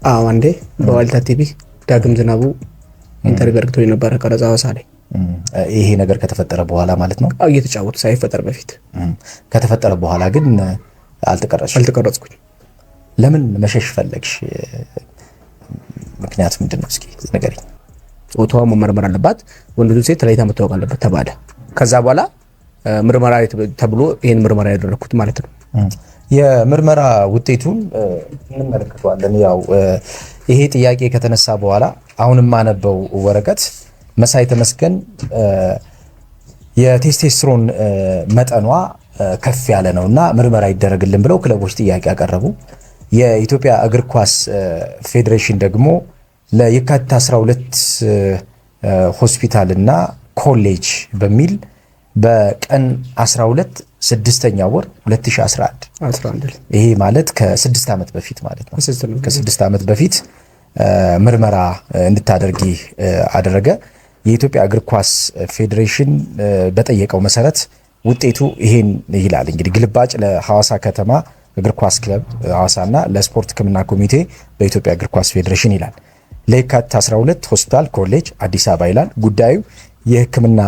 አዎ አንዴ በዋልታ ቲቪ ዳግም ዝናቡ ኢንተርቪው አድርጎኝ ነበር ቀረጻ ሐዋሳ ላይ። ይሄ ነገር ከተፈጠረ በኋላ ማለት ነው? አዎ እየተጫወቱ ሳይፈጠር በፊት። ከተፈጠረ በኋላ ግን አልተቀረጽኩኝ። ለምን መሸሽ ፈለግሽ? ምክንያት ምንድነው? እስኪ ንገሪኝ። ጾታዋ መመርመር አለባት፣ ወንዱ ሴት ተለይታ መታወቅ አለበት ተባለ። ከዛ በኋላ ምርመራ ተብሎ ይሄን ምርመራ ያደረኩት ማለት ነው። የምርመራ ውጤቱን እንመለከተዋለን። ያው ይሄ ጥያቄ ከተነሳ በኋላ አሁን የማነበው ወረቀት መሳይ ተመስገን የቴስቴስትሮን መጠኗ ከፍ ያለ ነውና ምርመራ ይደረግልን ብለው ክለቦች ጥያቄ ያቀረቡ። የኢትዮጵያ እግር ኳስ ፌዴሬሽን ደግሞ ለየካቲት 12 ሆስፒታልና ኮሌጅ በሚል በቀን 12 6ኛ ወር 2011 ይሄ ማለት ከ6 ዓመት በፊት ማለት ነው። ከ6 ዓመት በፊት ምርመራ እንድታደርጊ አደረገ። የኢትዮጵያ እግር ኳስ ፌዴሬሽን በጠየቀው መሰረት ውጤቱ ይሄን ይላል። እንግዲህ ግልባጭ ለሐዋሳ ከተማ እግር ኳስ ክለብ ሐዋሳና ለስፖርት ሕክምና ኮሚቴ በኢትዮጵያ እግር ኳስ ፌዴሬሽን ይላል። ለየካቲት 12 ሆስፒታል ኮሌጅ አዲስ አበባ ይላል። ጉዳዩ የሕክምና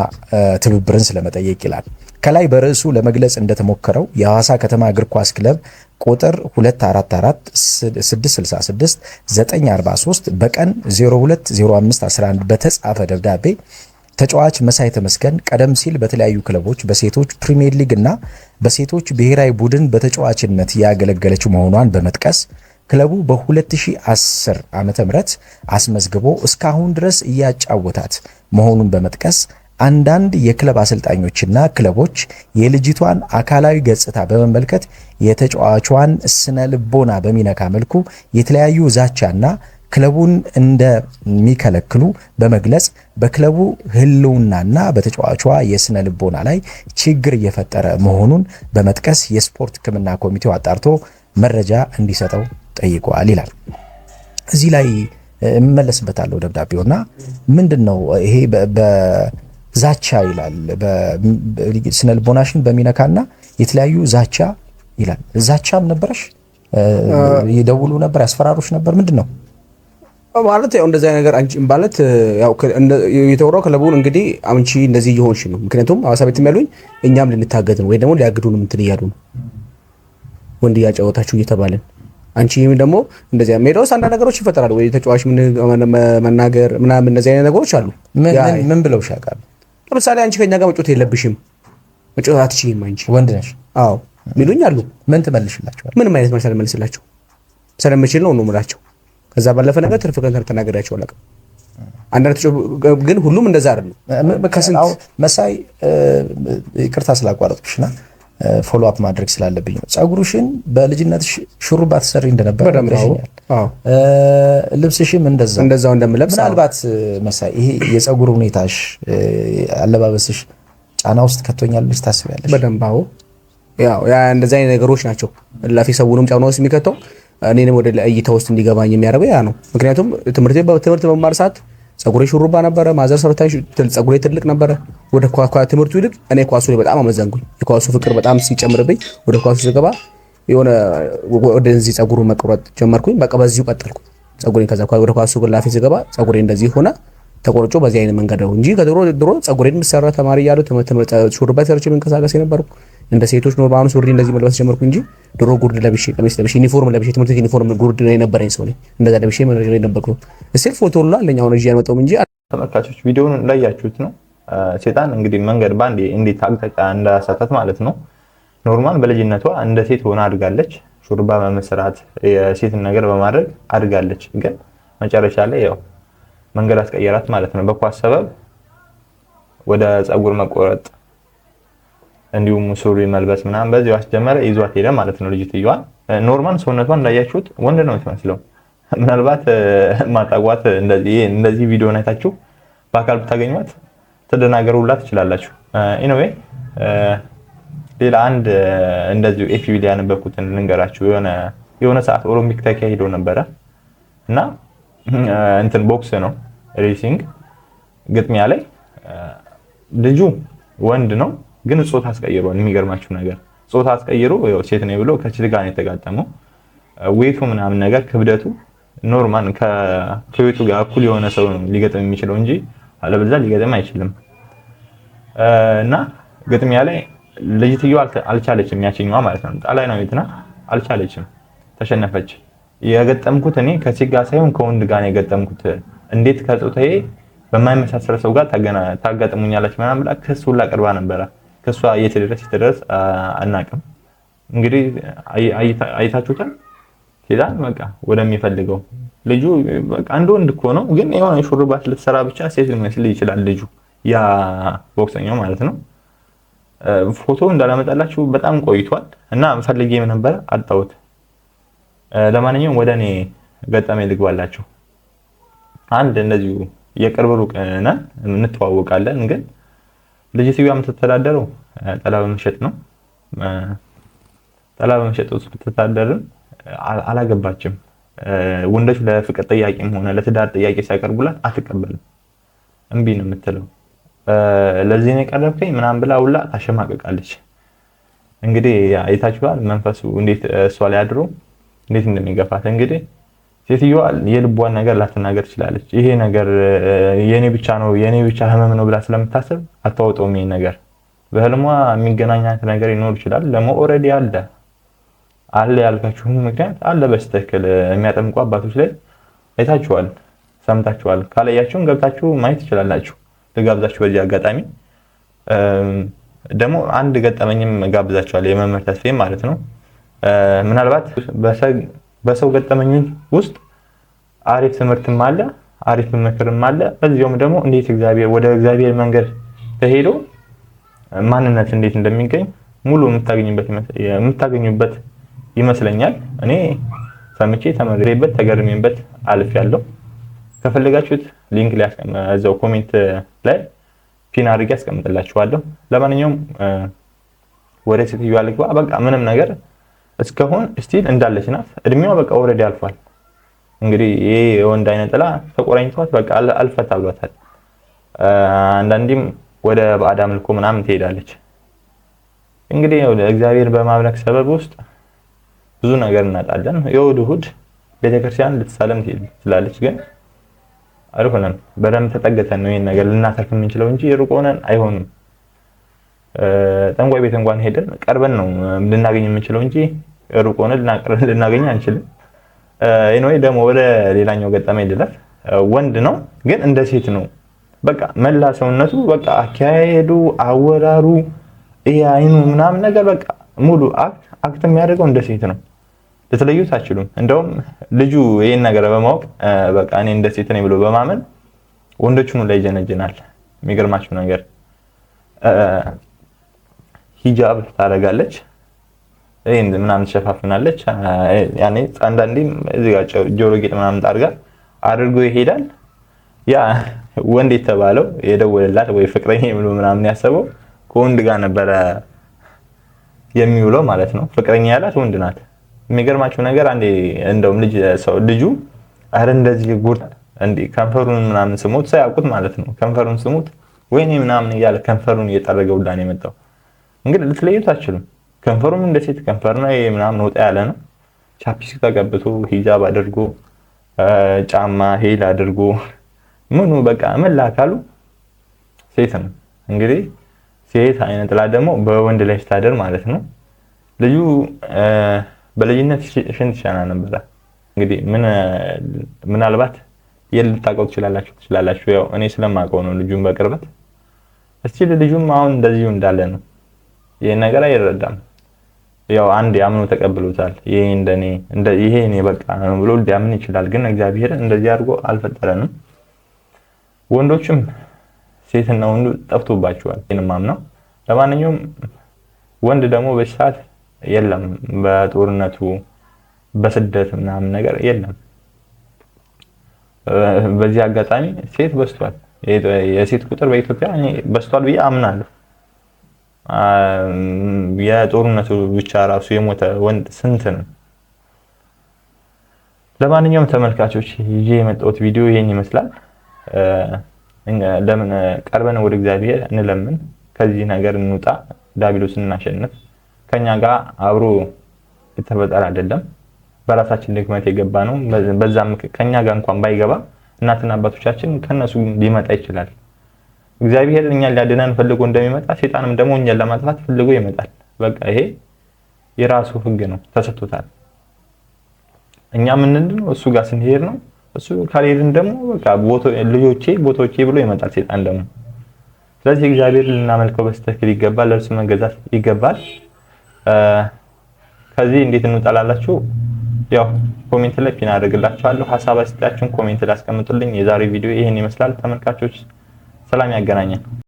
ትብብርን ስለመጠየቅ ይላል። ከላይ በርዕሱ ለመግለጽ እንደተሞከረው የሐዋሳ ከተማ እግር ኳስ ክለብ ቁጥር 244666 በቀን 02/05/11 በተጻፈ ደብዳቤ ተጫዋች መሳይ ተመስገን ቀደም ሲል በተለያዩ ክለቦች በሴቶች ፕሪሚየር ሊግ እና በሴቶች ብሔራዊ ቡድን በተጫዋችነት ያገለገለች መሆኗን በመጥቀስ ክለቡ በ2010 ዓ.ም አስመዝግቦ እስካሁን ድረስ እያጫወታት መሆኑን በመጥቀስ አንዳንድ የክለብ አሰልጣኞችና ክለቦች የልጅቷን አካላዊ ገጽታ በመመልከት የተጫዋቿን ስነ ልቦና በሚነካ መልኩ የተለያዩ ዛቻና ክለቡን እንደሚከለክሉ በመግለጽ በክለቡ ሕልውናና በተጫዋቿ የስነ ልቦና ላይ ችግር እየፈጠረ መሆኑን በመጥቀስ የስፖርት ሕክምና ኮሚቴው አጣርቶ መረጃ እንዲሰጠው ጠይቀዋል ይላል። እዚህ ላይ እመለስበታለሁ ደብዳቤውና ምንድነው ይሄ በዛቻ ይላል። በስነ ልቦናሽን በሚነካና የተለያዩ ዛቻ ይላል። ዛቻም ነበረሽ? ይደውሉ ነበር? ያስፈራሩሽ ነበር? ምንድነው ማለት? ያው እንደዛ ነገር አንቺ ማለት ያው የተወራው ክለቡን እንግዲህ አንቺ እንደዚህ እየሆንሽ ነው። ምክንያቱም ሐዋሳ ቤት የሚያሉኝ እኛም ልንታገድ ነው ወይ ደግሞ ሊያግዱን እንትን እያሉ ነው ወንድ እያጫወታችሁ እየተባለን አንቺ ደግሞ እንደዚህ ሜዳ ውስጥ አንዳንድ ነገሮች ይፈጠራሉ ወይ ተጫዋች ምን መናገር ምናምን እንደዚህ አይነት ነገሮች አሉ። ምን ብለውሽ ያውቃሉ? ለምሳሌ አንቺ ከኛ ጋር መጫወት የለብሽም መጫወት አትችይም አንቺ ወንድ ነሽ አዎ ሚሉኝ አሉ። ምን ትመልሽላቸዋል? ምንም አይነት መልስ አልመልስላቸው ስለምችል ነው የምላቸው። ከዛ ባለፈ ነገር ትርፍ ቀን ተናገራቸው አላውቅም። አንዳንድ ግን ሁሉም እንደዛ አይደለም። ከስንት መሳይ ይቅርታ ስላቋረጥኩሽና ፎሎ አፕ ማድረግ ስላለብኝ ነው። ጸጉሩሽን በልጅነትሽ ሹሩባ ትሰሪ እንደነበር ነግረሽኛል። ልብስሽም እንደዛው እንደምለብስ ምናልባት መሳይ ይሄ የጸጉር ሁኔታሽ አለባበስሽ ጫና ውስጥ ከቶኛል ብለሽ ታስቢያለሽ? በደንብ አዎ። ያው እንደዛ አይነት ነገሮች ናቸው ላፊ ሰውንም ጫና ውስጥ የሚከተው እኔንም ወደ እይታ ውስጥ እንዲገባኝ የሚያደርገው ያ ነው። ምክንያቱም ትምህርት በመማር ሰዓት ጸጉሬ ሹሩባ ነበረ። ማዘር ሰርታኝ ጸጉሬ ትልቅ ነበረ። ወደ ትምህርቱ ይልቅ እኔ ኳሱ ላይ በጣም አመዘንኩኝ። የኳሱ ፍቅር በጣም ሲጨምርብኝ ወደ ኳሱ ስገባ የሆነ ወደዚህ ጸጉሩ መቆረጥ ጀመርኩኝ። በቃ በዚሁ ቀጠልኩ ጸጉሬን። ከዛ ወደ ኳሱ ላፊ ስገባ ጸጉሬ እንደዚህ ሆነ። ተቆርጮ በዚህ አይነት መንገድ ነው እንጂ ከድሮ ጸጉሬን ምሰራ ተማሪ እያለሁ ትምህርት ሹሩባ ሰርቼ መንቀሳቀስ የነበርኩ እንደ ሴቶች ነው። በአሁኑ ሱሪ እንደዚህ መልበስ ጀመርኩ እንጂ ድሮ ጉርድ ለብሼ ቀሚስ ለብሼ ዩኒፎርም ለብሼ ትምህርት ቤት ዩኒፎርም ጉርድ ነው የነበረኝ ሰው ነኝ። እንደዛ ለብሼ መረጃ ላይ ነበርኩ። እስኪ ፎቶ ሁሉ አለኝ አሁን እዚህ ያመጣው እንጂ ተመልካቾች ቪዲዮውን እንዳያችሁት ነው። ሴጣን እንግዲህ መንገድ ባንዴ እንዴት አቅጣጫ እንዳሳታት ማለት ነው። ኖርማል በልጅነቷ እንደ ሴት ሆና አድጋለች። ሹርባ በመስራት የሴትን ነገር በማድረግ አድጋለች። ግን መጨረሻ ላይ ያው መንገድ አስቀየራት ማለት ነው። በኳስ ሰበብ ወደ ጸጉር መቆረጥ እንዲሁም ሱሪ መልበስ ምናምን በዚሁ አስጀመረ። ይዟት ሄደ ማለት ነው ልጅትየዋ። ኖርማል ሰውነቷን እንዳያችሁት ወንድ ነው የምትመስለው። ምናልባት ማጣቋት እንደዚህ ቪዲዮ አይታችሁ በአካል ብታገኟት ተደናገሩላት ትችላላችሁ። ኤኒዌይ ሌላ አንድ እንደዚሁ ኤፍቢ ያነበብኩትን ልንገራችሁ። የሆነ ሰዓት ኦሎምፒክ ተካሂዶ ነበረ እና እንትን ቦክስ ነው ሬሲንግ ግጥሚያ ላይ ልጁ ወንድ ነው ግን ጾታ አስቀይሯል። የሚገርማችሁ ነገር ጾታ አስቀይሮ ያው ሴት ነው ብሎ ከችል ጋር ነው የተጋጠመው። ዌቱ ምናምን ነገር ክብደቱ ኖርማል ከዌቱ ጋር እኩል የሆነ ሰው ነው ሊገጥም የሚችለው እንጂ አለበለዚያ ሊገጥም አይችልም። እና ግጥሚያ ላይ ልጅትየው አልቻለችም። ያችኛዋ ማለት ነው ጣላይ ነው ይትና አልቻለችም፣ ተሸነፈች። የገጠምኩት እኔ ከሴት ጋር ሳይሆን ከወንድ ጋር ነው የገጠምኩት። እንዴት ከጾታዬ በማይመሳሰል ሰው ጋር ታጋጥሙኛላችሁ ምናምን ብላ ክስ ሁላ ቀርባ ነበረ። ክሷ የተደረስ አናውቅም። እንግዲህ አይታችሁታል። ሴጣን በቃ ወደሚፈልገው ልጁ በቃ አንድ ወንድ እኮ ነው ግን የሆነ ሹሩባ ልትሰራ ብቻ ሴት ሊመስል ይችላል ልጁ፣ ያ ቦክሰኛው ማለት ነው። ፎቶ እንዳላመጣላችሁ በጣም ቆይቷል እና ፈልጌም ነበር አጣሁት። ለማንኛውም ወደ እኔ ገጠመኝ ልግባላችሁ። አንድ እንደዚሁ የቅርብ ሩቅ ነን እንተዋወቃለን፣ ግን ልጅትየዋ የምትተዳደረው ጠላ በመሸጥ ነው። ጠላ በመሸጥ ውስጥ ብትተዳደርም አላገባችም። ወንዶች ለፍቅር ጥያቄም ሆነ ለትዳር ጥያቄ ሲያቀርቡላት አትቀበልም፣ እምቢ ነው የምትለው። ለዚህ ነው የቀረብከኝ ምናምን ብላ ሁላ ታሸማቀቃለች። እንግዲህ አይታችኋል መንፈሱ እንዴት እሷ ላይ አድሮ እንዴት እንደሚገፋት። እንግዲህ ሴትዮዋ የልቧን ነገር ላትናገር ትችላለች። ይሄ ነገር የኔ ብቻ ነው የኔ ብቻ ህመም ነው ብላ ስለምታስብ አታወጣውም። ይሄን ነገር በህልሟ የሚገናኛት ነገር ይኖር ይችላል። ደግሞ ኦልሬዲ አለ ያልካችሁም ምክንያት አለ። በስተክል የሚያጠምቁ አባቶች ላይ አይታችኋል፣ ሰምታችኋል። ካላያችሁም ገብታችሁ ማየት ትችላላችሁ። ልጋብዛችሁ በዚህ አጋጣሚ ደግሞ አንድ ገጠመኝም ጋብዛችኋል። የመምህር ተስፋዬ ማለት ነው። ምናልባት በሰው ገጠመኝ ውስጥ አሪፍ ትምህርትም አለ፣ አሪፍ ምክርም አለ። በዚያውም ደግሞ እንዴት ወደ እግዚአብሔር መንገድ ተሄዶ ማንነት እንዴት እንደሚገኝ ሙሉ የምታገኙበት ይመስለኛል። እኔ ሰምቼ ተመግሬበት ተገርሜበት አልፌያለሁ። ከፈለጋችሁት ሊንክ ላይ እዛው ኮሜንት ላይ ፒን አድርጌ አስቀምጥላችኋለሁ። ለማንኛውም ወደ ሴትዮዋ ልግባ። በቃ ምንም ነገር እስካሁን ስቲል እንዳለች ናት። እድሜዋ በቃ ኦልሬዲ አልፏል። እንግዲህ ይሄ የወንድ አይነ ጥላ ተቆራኝቷት በቃ አልፈታ ብሏታል። አንዳንዴም ወደ ባዕድ አምልኮ ምናምን ትሄዳለች። እንግዲህ እግዚአብሔር በማምለክ ሰበብ ውስጥ ብዙ ነገር እናጣለን። እሑድ ቤተክርስቲያን ልትሳለም ትችላለች፣ ግን አልሆነም። በደንብ ተጠግተን ነው ይሄን ነገር ልናተርፍ የምንችለው እንጂ ሩቅ ሆነን አይሆንም። ጠንቋይ ቤት እንኳን ሄደን ቀርበን ነው ልናገኝ የምንችለው እንጂ ሩቅ ሆነን ልናገኝ አንችልም። ኤኒዌይ ደግሞ ወደ ሌላኛው ገጠመኝ ልለፍ። ወንድ ነው ግን እንደ ሴት ነው። በቃ መላ ሰውነቱ በቃ አካሄዱ፣ አወራሩ፣ አይኑ ምናምን ነገር በቃ ሙሉ አክት የሚያደርገው እንደ ሴት ነው። ልትለዩት አትችሉም። እንደውም ልጁ ይሄን ነገር በማወቅ በቃ እኔ እንደ ሴት ነኝ ብሎ በማመን ወንዶቹን ላይ ይጀነጅናል። የሚገርማችሁ ነገር ሂጃብ ታደርጋለች፣ ይሄን ምናምን ትሸፋፍናለች። ያኔ አንዳንዴም እዚህ ጋር ጆሮ ጌጥ ምናምን አድርጎ ይሄዳል። ያ ወንድ የተባለው የደወለላት ወይ ፍቅረኛ ብሎ ምናምን ያሰበው ከወንድ ጋር ነበረ የሚውለው ማለት ነው። ፍቅረኛ ያላት ወንድ ናት። የሚገርማችሁ ነገር አንዴ እንደውም ልጁ አረ እንደዚህ ጉር እንዴ ከንፈሩን ምናምን ስሙት ሳያውቁት ማለት ነው። ከንፈሩን ስሙት ወይኔ ምናምን እያለ ከንፈሩን እየጠረገው ዳን የመጣው እንግዲህ ልትለዩት አትችሉም። ከንፈሩም እንደ ሴት ከንፈር ነው ምናምን ወጣ ያለ ነው። ቻፕስቲክ ተቀብቶ ሂጃብ አድርጎ ጫማ ሄል አድርጎ ምኑ በቃ መላ አካሉ ሴት ነው። እንግዲህ ሴት አይነ ጥላ ደግሞ በወንድ ላይ ስታደር ማለት ነው። ልጁ በልጅነት ሽንት ይሻና ነበር። እንግዲህ ምናልባት የልታውቁት ትችላላችሁ። ያው እኔ ስለማውቀው ነው ልጁን በቅርበት። እስቲ ልጁም አሁን እንደዚሁ እንዳለ ነው። ይሄን ነገር አይረዳም። ያው አንድ ያምኑ ተቀብሎታል። ይሄ እኔ በቃ ነው ብሎ ሊያምን ይችላል። ግን እግዚአብሔር እንደዚህ አድርጎ አልፈጠረንም። ወንዶችም ሴትና ወንዱ ጠፍቶባቸዋል። ይሄንማም ነው። ለማንኛውም ወንድ ደግሞ በሰዓት የለም፣ በጦርነቱ በስደት ምናምን ነገር የለም። በዚህ አጋጣሚ ሴት በስቷል። የሴት ቁጥር በኢትዮጵያ እኔ በስቷል ብዬ አምናለሁ። የጦርነቱ ብቻ ራሱ የሞተ ወንድ ስንት ነው? ለማንኛውም ተመልካቾች ይሄ የመጣሁት ቪዲዮ ይሄን ይመስላል። ለምን ቀርበን ወደ እግዚአብሔር እንለምን፣ ከዚህ ነገር እንውጣ፣ ዲያብሎስን እናሸንፍ። ከኛ ጋር አብሮ የተፈጠረ አይደለም፣ በራሳችን ድክመት የገባ ነው። በዛም ከኛ ጋር እንኳን ባይገባ እናትና አባቶቻችን ከነሱ ሊመጣ ይችላል። እግዚአብሔር እኛን ሊያድነን ፈልጎ እንደሚመጣ ሰይጣንም ደግሞ እኛን ለማጥፋት ፈልጎ ይመጣል። በቃ ይሄ የራሱ ህግ ነው፣ ተሰጥቶታል። እኛ ምንድነው እሱ ጋር ስንሄድ ነው። እሱ ካልሄድን ደግሞ በቃ ቦታዎቼ ብሎ ይመጣል ሰይጣን ደግሞ። ስለዚህ እግዚአብሔር ልናመልከው በስተክል ይገባል፣ ለእርሱ መገዛት ይገባል። ከዚህ እንዴት እንውጣላላችሁ? ያው ኮሜንት ላይ ፒን አድርግላችኋለሁ። ሐሳብ አስተያየታችሁን ኮሜንት ላይ አስቀምጡልኝ። የዛሬው ቪዲዮ ይሄን ይመስላል ተመልካቾች። ሰላም ያገናኘን።